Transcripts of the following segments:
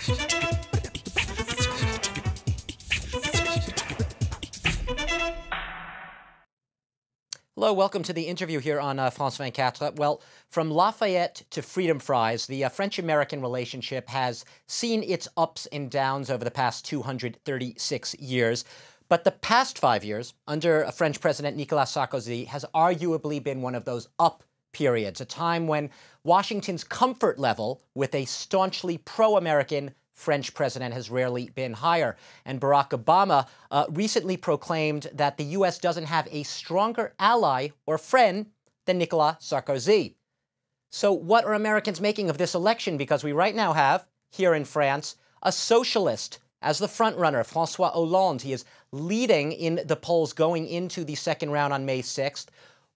Hello, welcome to the interview here on France 24. Well, from Lafayette to Freedom Fries, the French-American relationship has seen its ups and downs over the past 236 years. But the past 5 years, under French President Nicolas Sarkozy, has arguably been one of those up periods, a time when Washington's comfort level with a staunchly pro-American French president has rarely been higher. And Barack Obama recently proclaimed that the U.S. doesn't have a stronger ally or friend than Nicolas Sarkozy. So what are Americans making of this election? Because we right now have, here in France, a socialist as the frontrunner, François Hollande. He is leading in the polls going into the second round on May 6th.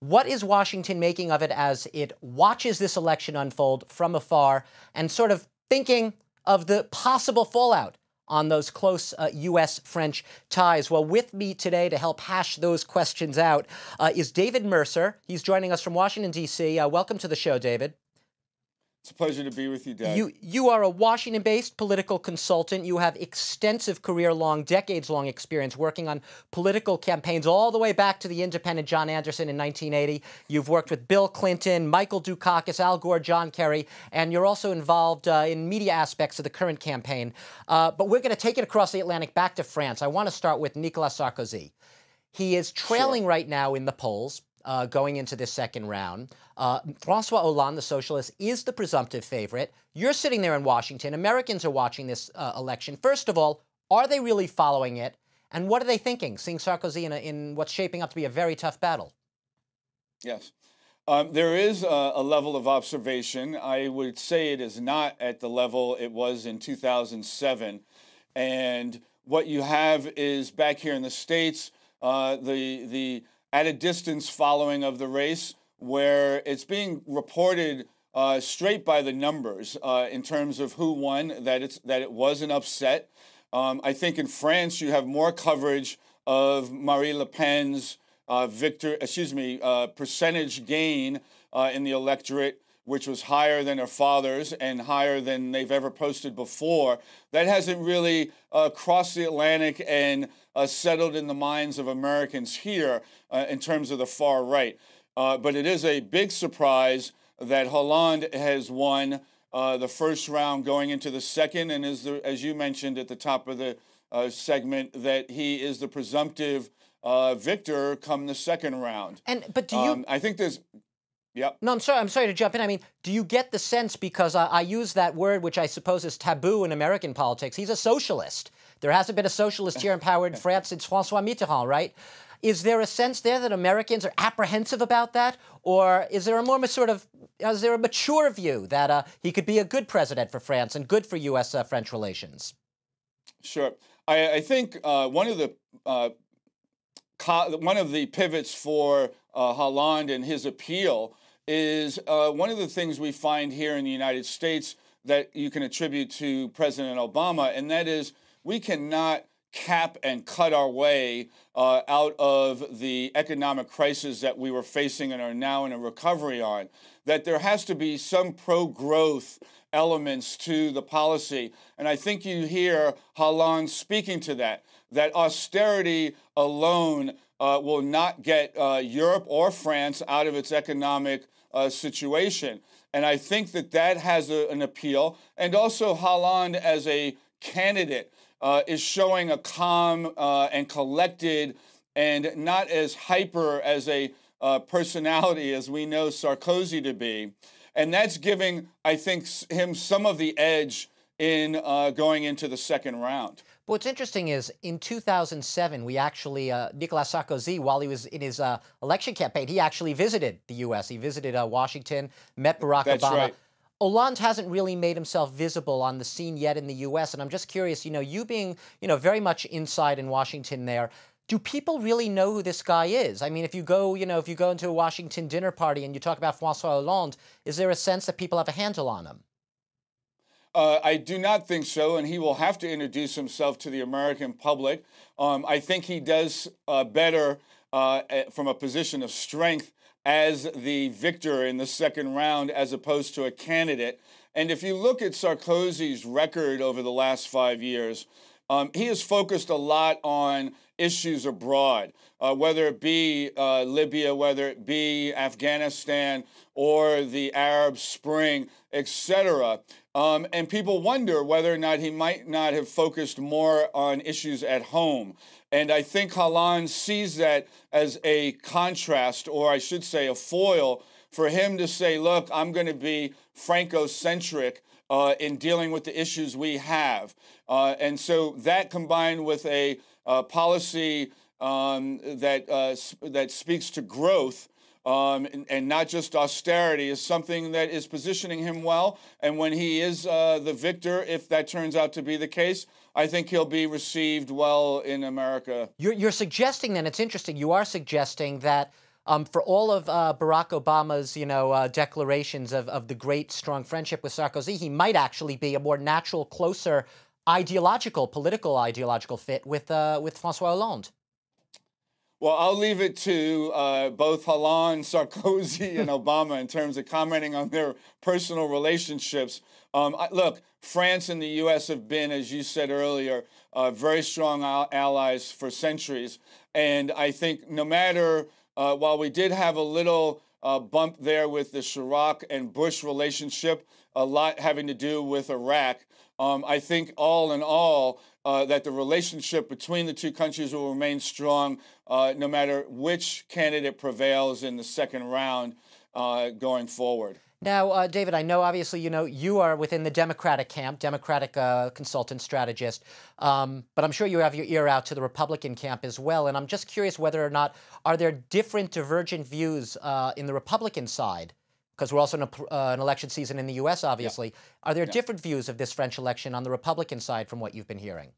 What is Washington making of it as it watches this election unfold from afar and sort of thinking of the possible fallout on those close U.S.-French ties? Well, with me today to help hash those questions out is David Mercer. He's joining us from Washington, D.C. Welcome to the show, David. It's a pleasure to be with you, Doug. You are a Washington-based political consultant. You have extensive career-long, decades-long experience working on political campaigns all the way back to the independent John Anderson in 1980. You've worked with Bill Clinton, Michael Dukakis, Al Gore, John Kerry, and you're also involved in media aspects of the current campaign. But we're going to take it across the Atlantic back to France. I want to start with Nicolas Sarkozy. He is trailing right now in the polls. Going into this second round. François Hollande, the socialist, is the presumptive favorite. You're sitting there in Washington. Americans are watching this election. First of all, are they really following it? And what are they thinking, seeing Sarkozy in what's shaping up to be a very tough battle? Yes. There is a level of observation. I would say it is not at the level it was in 2007. And what you have is back here in the States, the at a distance following of the race, where it's being reported straight by the numbers in terms of who won, that it was an upset. I think in France you have more coverage of Marine Le Pen's percentage gain in the electorate, which was higher than her father's and higher than they've ever posted before. That hasn't really crossed the Atlantic and settled in the minds of Americans here in terms of the far right. But it is a big surprise that Hollande has won the first round going into the second, and as you mentioned at the top of the segment, that he is the presumptive victor come the second round. But do you? I think there's. Yep. No, I'm sorry to jump in. I mean, do you get the sense, because I use that word, which I suppose is taboo in American politics, he's a socialist. There hasn't been a socialist here in power in France since François Mitterrand, right? Is there a sense there that Americans are apprehensive about that? Or is there a more is there a mature view that he could be a good president for France and good for U.S.-French relations? Sure. I think one of the pivots for Hollande and his appeal is one of the things we find here in the United States that you can attribute to President Obama, and that is we cannot cap and cut our way out of the economic crisis that we were facing and are now in a recovery on, that there has to be some pro-growth elements to the policy. And I think you hear Hollande speaking to that austerity alone will not get Europe or France out of its economic situation. And I think that has an appeal. And also Hollande as a candidate is showing a calm and collected and not as hyper as a personality as we know Sarkozy to be. And that's giving, I think, him some of the edge in going into the second round. But what's interesting is in 2007, we actually, Nicolas Sarkozy, while he was in his election campaign, he actually visited the U.S. He visited Washington, met Barack Obama. Right. Hollande hasn't really made himself visible on the scene yet in the U.S., and I'm just curious, you being, very much inside in Washington there, do people really know who this guy is? I mean, if you go into a Washington dinner party and you talk about François Hollande, is there a sense that people have a handle on him? I do not think so, and he will have to introduce himself to the American public. I think he does better from a position of strength as the victor in the second round as opposed to a candidate. And if you look at Sarkozy's record over the last 5 years, he has focused a lot on issues abroad, whether it be Libya, whether it be Afghanistan or the Arab Spring, etc. And people wonder whether or not he might not have focused more on issues at home. And I think Hollande sees that as a contrast, or I should say a foil, for him to say, look, I'm going to be Franco-centric in dealing with the issues we have. And so that combined with a policy that speaks to growth and not just austerity is something that is positioning him well. And when he is the victor, if that turns out to be the case, I think he'll be received well in America. You're suggesting, then, it's interesting, you are suggesting that for all of Barack Obama's, declarations of the great, strong friendship with Sarkozy, he might actually be a more natural, closer political ideological fit with François Hollande. Well, I'll leave it to both Hollande, Sarkozy, and Obama in terms of commenting on their personal relationships. Look, France and the U.S. have been, as you said earlier, very strong allies for centuries. And I think no matter, while we did have a little bump there with the Chirac and Bush relationship, a lot having to do with Iraq, I think all in all, that the relationship between the two countries will remain strong no matter which candidate prevails in the second round going forward. Now, David, I know obviously, you are within the Democratic camp, Democratic consultant strategist, but I'm sure you have your ear out to the Republican camp as well. And I'm just curious whether or not, are there different divergent views in the Republican side? Because we're also in an election season in the U.S., obviously. Yeah. Are there different views of this French election on the Republican side from what you've been hearing?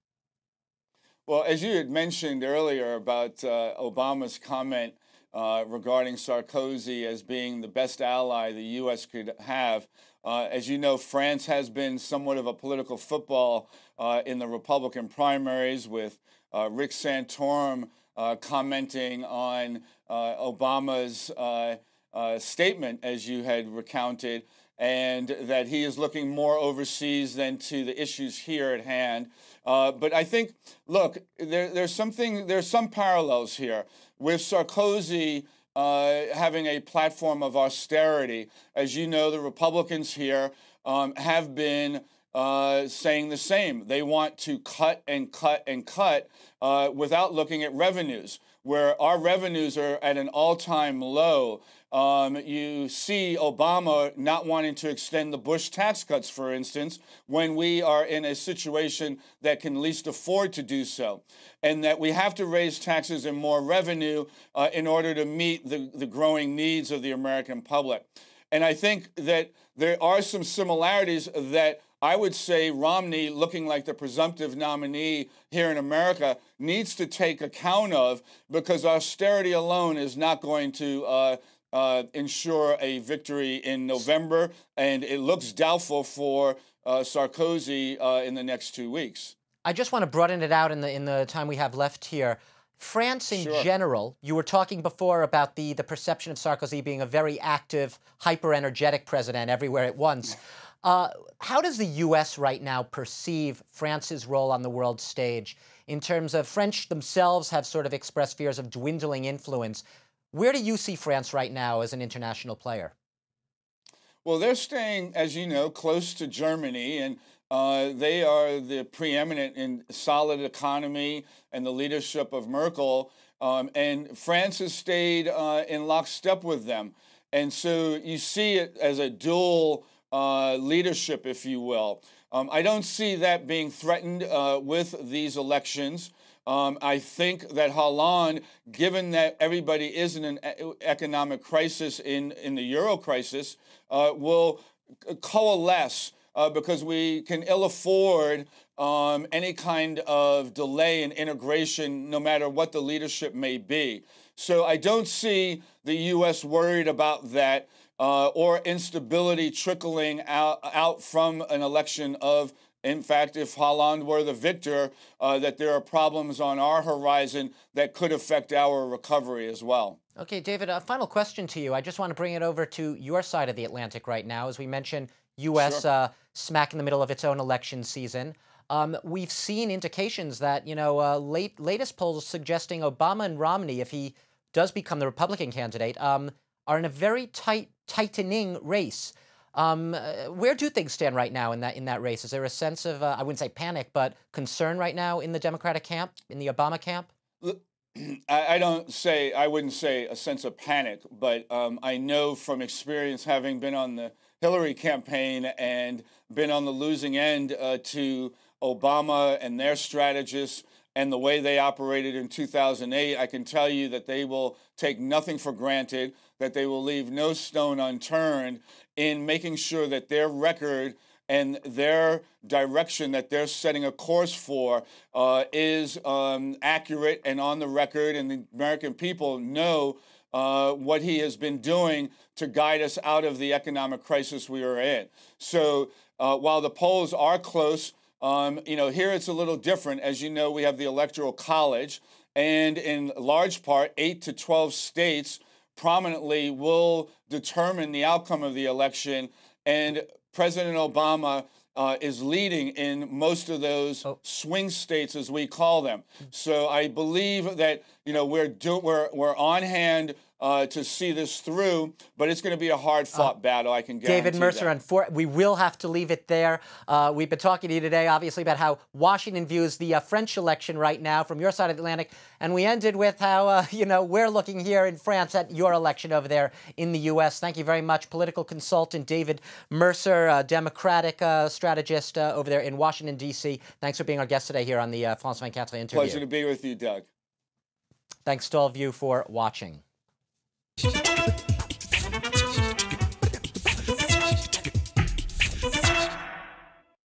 Well, as you had mentioned earlier about Obama's comment regarding Sarkozy as being the best ally the U.S. could have, as you know, France has been somewhat of a political football in the Republican primaries, with Rick Santorum commenting on Obama's statement, as you had recounted, and that he is looking more overseas than to the issues here at hand. But I think, look, there's some parallels here with Sarkozy having a platform of austerity. As you know, the Republicans here have been saying the same. They want to cut and cut and cut without looking at revenues, where our revenues are at an all-time low. You see Obama not wanting to extend the Bush tax cuts, for instance, when we are in a situation that can least afford to do so, and that we have to raise taxes and more revenue in order to meet the growing needs of the American public. And I think that there are some similarities that I would say Romney, looking like the presumptive nominee here in America, needs to take account of, because austerity alone is not going to ensure a victory in November, and it looks doubtful for Sarkozy in the next 2 weeks. I just want to broaden it out in the time we have left here. France in general, you were talking before about the perception of Sarkozy being a very active, hyper-energetic president everywhere at once. How does the U.S. right now perceive France's role on the world stage in terms of French themselves have sort of expressed fears of dwindling influence? Where do you see France right now as an international player? Well, they're staying, as you know, close to Germany, and they are the preeminent in solid economy and the leadership of Merkel, and France has stayed in lockstep with them. And so you see it as a dual leadership, if you will. I don't see that being threatened with these elections. I think that Hollande, given that everybody is in an economic crisis in the Euro crisis, will coalesce because we can ill afford any kind of delay in integration, no matter what the leadership may be. So I don't see the U.S. worried about that or instability trickling out from an election of, in fact, if Hollande were the victor, that there are problems on our horizon that could affect our recovery as well. Okay, David, a final question to you. I just want to bring it over to your side of the Atlantic right now. As we mentioned, U.S. Sure. Smack in the middle of its own election season. We've seen indications that, latest polls suggesting Obama and Romney, if he does become the Republican candidate, are in a very tightening race. Where do things stand right now in that race? Is there a sense of, I wouldn't say panic, but concern right now in the Democratic camp, in the Obama camp? I wouldn't say a sense of panic, but I know from experience, having been on the Hillary campaign and been on the losing end to Obama and their strategists and the way they operated in 2008, I can tell you that they will take nothing for granted, that they will leave no stone unturned in making sure that their record and their direction that they're setting a course for is accurate and on the record, and the American people know what he has been doing to guide us out of the economic crisis we are in. So while the polls are close, here it's a little different. As you know, we have the Electoral College, and in large part, 8 to 12 states prominently will determine the outcome of the election, and President Obama is leading in most of those swing states, as we call them. So I believe that we're on hand to see this through, but it's going to be a hard-fought battle, I can guarantee David Mercer, we will have to leave it there. We've been talking to you today, obviously, about how Washington views the French election right now from your side of the Atlantic, and we ended with how, we're looking here in France at your election over there in the U.S. Thank you very much, political consultant David Mercer, Democratic strategist over there in Washington, D.C. Thanks for being our guest today here on the Francois 24 interview. Pleasure to be with you, Doug. Thanks to all of you for watching.